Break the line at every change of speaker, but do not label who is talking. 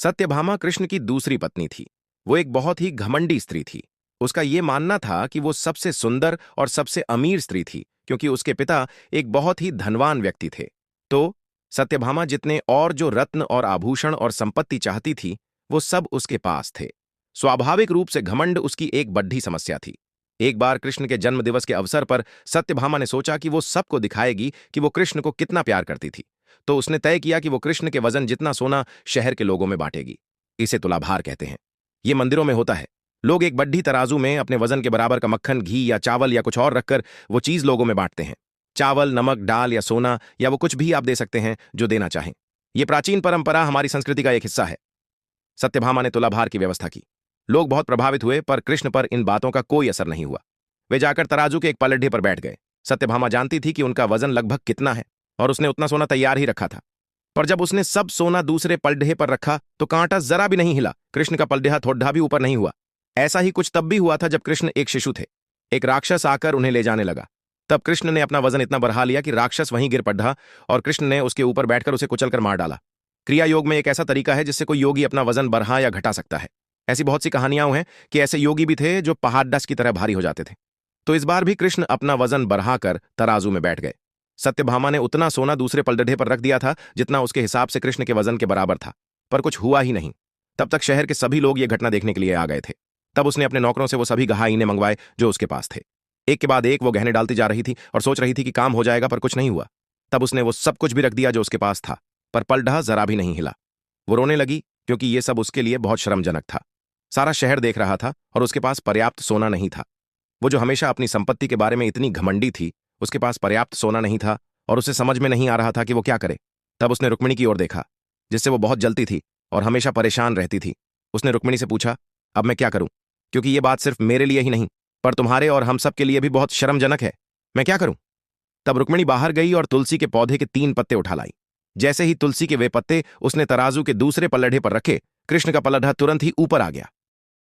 सत्यभामा कृष्ण की दूसरी पत्नी थी। वो एक बहुत ही घमंडी स्त्री थी। उसका ये मानना था कि वो सबसे सुंदर और सबसे अमीर स्त्री थी, क्योंकि उसके पिता एक बहुत ही धनवान व्यक्ति थे। तो सत्यभामा जितने और जो रत्न और आभूषण और संपत्ति चाहती थी, वो सब उसके पास थे। स्वाभाविक रूप से घमंड उसकी एक बड्ढी समस्या थी। एक बार कृष्ण के जन्म दिवस के अवसर पर सत्यभामा ने सोचा कि वो सबको दिखाएगी कि वो कृष्ण को कितना प्यार करती थी। तो उसने तय किया कि वो कृष्ण के वजन जितना सोना शहर के लोगों में बांटेगी। इसे तुलाभार कहते हैं। ये मंदिरों में होता है। लोग एक बड्ढी तराजू में अपने वजन के बराबर का मक्खन, घी या चावल या कुछ और रखकर वो चीज लोगों में बांटते हैं। चावल, नमक, दाल या सोना या वो कुछ भी आप दे सकते हैं जो देना चाहें। ये प्राचीन परंपरा हमारी संस्कृति का एक हिस्सा है। सत्यभामा ने तुलाभार की व्यवस्था की। लोग बहुत प्रभावित हुए, पर कृष्ण पर इन बातों का कोई असर नहीं हुआ। वे जाकर तराजू के एक पलड़े पर बैठ गए। सत्यभामा जानती थी कि उनका वजन लगभग कितना है, और उसने उतना सोना तैयार ही रखा था। पर जब उसने सब सोना दूसरे पलड़े पर रखा तो कांटा जरा भी नहीं हिला। कृष्ण का पलड़ा थोड़ा भी ऊपर नहीं हुआ। ऐसा ही कुछ तब भी हुआ था जब कृष्ण एक शिशु थे। एक राक्षस आकर उन्हें ले जाने लगा। तब कृष्ण ने अपना वजन इतना बढ़ा लिया कि राक्षस वहीं गिर पड़ा, और कृष्ण ने उसके ऊपर बैठकर उसे कुचलकर मार डाला। क्रिया योग में एक ऐसा तरीका है जिससे कोई योगी अपना वजन बढ़ा या घटा सकता है। ऐसी बहुत सी कहानियां हैं कि ऐसे योगी भी थे जो पहाड़ डस की तरह भारी हो जाते थे। तो इस बार भी कृष्ण अपना वजन बढ़ाकर तराजू में बैठ गए। सत्यभामा ने उतना सोना दूसरे पलड़े पर रख दिया था जितना उसके हिसाब से कृष्ण के वजन के बराबर था, पर कुछ हुआ ही नहीं। तब तक शहर के सभी लोग ये घटना देखने के लिए आ गए थे। तब उसने अपने नौकरों से वो सभी गहाईने मंगवाए जो उसके पास थे। एक के बाद एक वो गहने डालती जा रही थी और सोच रही थी कि काम हो जाएगा, पर कुछ नहीं हुआ। तब उसने वो सब कुछ भी रख दिया जो उसके पास था, पर पलड़ा जरा भी नहीं हिला। वो रोने लगी, क्योंकि ये सब उसके लिए बहुत शर्मजनक था। सारा शहर देख रहा था और उसके पास पर्याप्त सोना नहीं था। वो जो हमेशा अपनी संपत्ति के बारे में इतनी घमंडी थी, उसके पास पर्याप्त सोना नहीं था और उसे समझ में नहीं आ रहा था कि वो क्या करे। तब उसने रुक्मिणी की ओर देखा, जिससे वो बहुत जलती थी और हमेशा परेशान रहती थी। उसने रुक्मिणी से पूछा, अब मैं क्या करूं? क्योंकि ये बात सिर्फ मेरे लिए ही नहीं, पर तुम्हारे और हम सब के लिए भी बहुत शर्मजनक है। मैं क्या करूं? तब रुक्मिणी बाहर गई और तुलसी के पौधे के 3 पत्ते उठा लाई। जैसे ही तुलसी के वे पत्ते उसने तराजू के दूसरे पलड़े पर रखे, कृष्ण का पलड़ा तुरंत ही ऊपर आ गया।